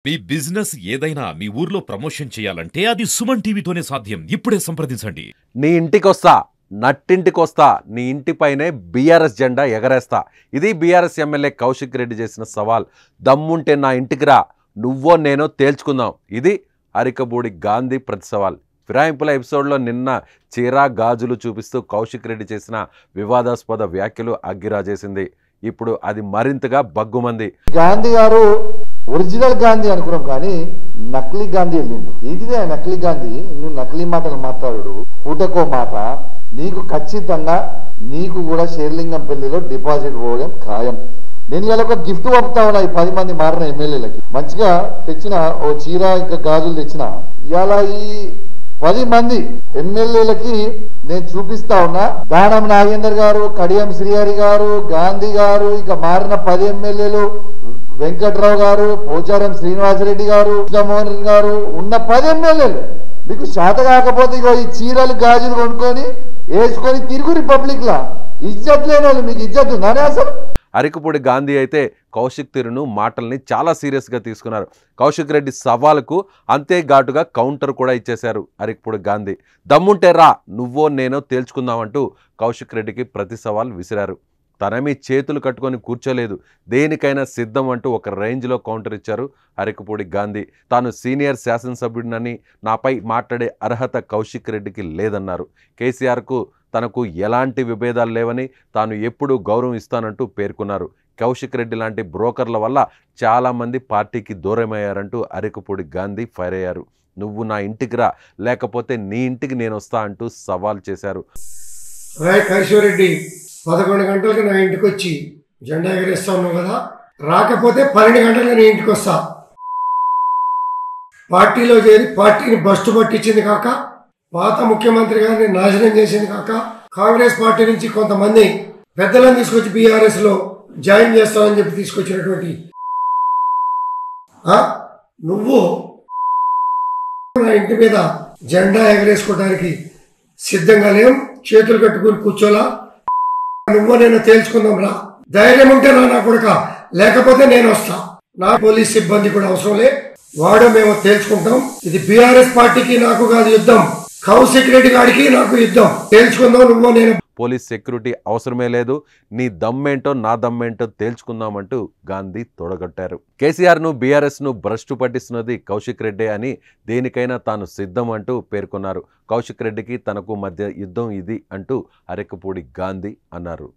మీ business ఏదైనా మీ ఊర్లో promotion చేయాలంటే అది సుమన్ టీవీతోనే సాధ్యం. ఇప్పుడే సంప్రదించండి. నీ ఇంటికొస్తా, నట్టింటికొస్తా, నీ ఇంటిపైనే బీఆర్ఎస్ జెండా ఎగరేస్తా. ఇది బీఆర్ఎస్ ఎమ్మెల్యే కౌశిక్ రెడ్డి చేసిన సవాల్. దమ్ముంటే నా ఇంటికి రా, నువ్వో నేనో తేల్చుకుందాం. ఇది అరికబూడి గాంధీ ప్రతి సవాల్. ఫిరాయింపుల ఎపిసోడ్లో నిన్న చీరా గాజులు చూపిస్తూ కౌశిక్ రెడ్డి చేసిన వివాదాస్పద వ్యాఖ్యలు అగ్గిరాజేసింది. ఇప్పుడు అది మరింతగా బగ్గుమంది. గాంధీ గారు ఒరిజినల్ గాంధీ అనుకున్నాం కానీ నకిలీ గాంధీ వెళ్ళిండు. ఏంటిదే నకిలీ గాంధీ? నువ్వు నకిలీ మాటలు మాట్లాడు, పూటకో మాట. నీకు ఖచ్చితంగా నీకు కూడా షేర్లింగం పెళ్లిలో డిపాజిట్ పోవడం ఖాయం. నేను ఇలా ఒక గిఫ్ట్ పంపుతా ఉన్నా ఈ 10 మంది మారిన ఎమ్మెల్యేలకి. మంచిగా తెచ్చిన ఓ చీర ఇంకా గాజులు తెచ్చిన ఇలా ఈ 10 మంది ఎమ్మెల్యేలకి నేను చూపిస్తా ఉన్నా. దానం నాగేందర్ గారు, కడియం శ్రీహరి గారు, గాంధీ గారు, ఇక మారిన 10 ఎమ్మెల్యేలు, వెంకట్రావు గారు, పోచారం శ్రీనివాసరెడ్డి గారు, కృష్ణమోహన్ గారు, ఉన్న 10 ఎమ్మెల్యేలు మీకు శాత కాకపోతే ఇగో ఈ చీరలు గాజులు కొనుక్కొని వేసుకొని తిరుగు రిపబ్లిక్ లా. ఇజ్జత్ లేని వాళ్ళు మీకు ఇజ్జత్ ఉందని అసలు. అరికపూడి గాంధీ అయితే కౌశిక్ తీరును మాటల్ని చాలా సీరియస్గా తీసుకున్నారు. కౌశిక్ రెడ్డి సవాలుకు అంతే ఘాటుగా కౌంటర్ కూడా ఇచ్చేశారు అరికపూడి గాంధీ. దమ్ముంటే రా, నువ్వో నేనో తేల్చుకుందామంటూ కౌశిక్ రెడ్డికి ప్రతి సవాల్ విసిరారు. తనమీ చేతులు కట్టుకొని కూర్చోలేదు, దేనికైనా సిద్ధం అంటూ ఒక రేంజ్లో కౌంటర్ ఇచ్చారు అరికపూడి గాంధీ. తాను సీనియర్ శాసనసభ్యుడినని, నాపై మాట్లాడే అర్హత కౌశిక్ రెడ్డికి లేదన్నారు. కేసీఆర్కు తనకు ఎలాంటి విభేదాలు లేవని, తాను ఎప్పుడూ గౌరవం ఇస్తానంటూ పేర్కొన్నారు. కౌశిక్ రెడ్డి లాంటి బ్రోకర్ల వల్ల చాలామంది పార్టీకి దూరమయ్యారంటూ అరికపూడి గాంధీ ఫైర్ అయ్యారు. నువ్వు నా ఇంటికి రా, లేకపోతే నీ ఇంటికి నేను వస్తా అంటూ సవాల్ చేశారు. రెడ్డి 11 గంటలకు నా ఇంటికి వచ్చి జెండా ఎగరేస్తా ఉన్నావు కదా, రాకపోతే 12 గంటలకు నీ ఇంటికి వస్తా. పార్టీలో చేరి పార్టీని బస్టు పట్టించింది కాక, పాత ముఖ్యమంత్రి గారిని నాశనం చేసింది కాక, కాంగ్రెస్ పార్టీ నుంచి కొంతమంది పెద్దలను తీసుకొచ్చి బీఆర్ఎస్ లో జాయిన్ చేస్తామని చెప్పి తీసుకొచ్చినటువంటి నువ్వు నా ఇంటి మీద జెండా ఎగరేసుకోవడానికి సిద్ధంగా లేం. చేతులు కట్టుకుని కూర్చోలా. నువ్వు నేను తేల్చుకుందాం రా, ధైర్యం ఉంటే నా కొడుక, లేకపోతే నేను వస్తా. నా పోలీస్ సిబ్బంది కూడా అవసరం లే, వాడు మేము తేల్చుకుంటాం. ఇది బీఆర్ఎస్ పార్టీకి నాకు కాదు యుద్ధం, కౌశిక్ రెడ్డి గారికి నాకు యుద్ధం. తేల్చుకుందాం నువ్వు నేను. పోలీస్ సెక్యూరిటీ అవసరమే లేదు, నీ దమ్మేంటో నా దమ్మేంటో తేల్చుకుందామంటూ గాంధీ తొడగొట్టారు. కేసీఆర్ను బీఆర్ఎస్ను భ్రష్టు పట్టిస్తున్నది కౌశిక్ రెడ్డి అని, దేనికైనా తాను సిద్ధం అంటూ పేర్కొన్నారు. కౌశిక్ రెడ్డికి తనకు మధ్య యుద్ధం ఇది అంటూ అరికపూడి గాంధీ అన్నారు.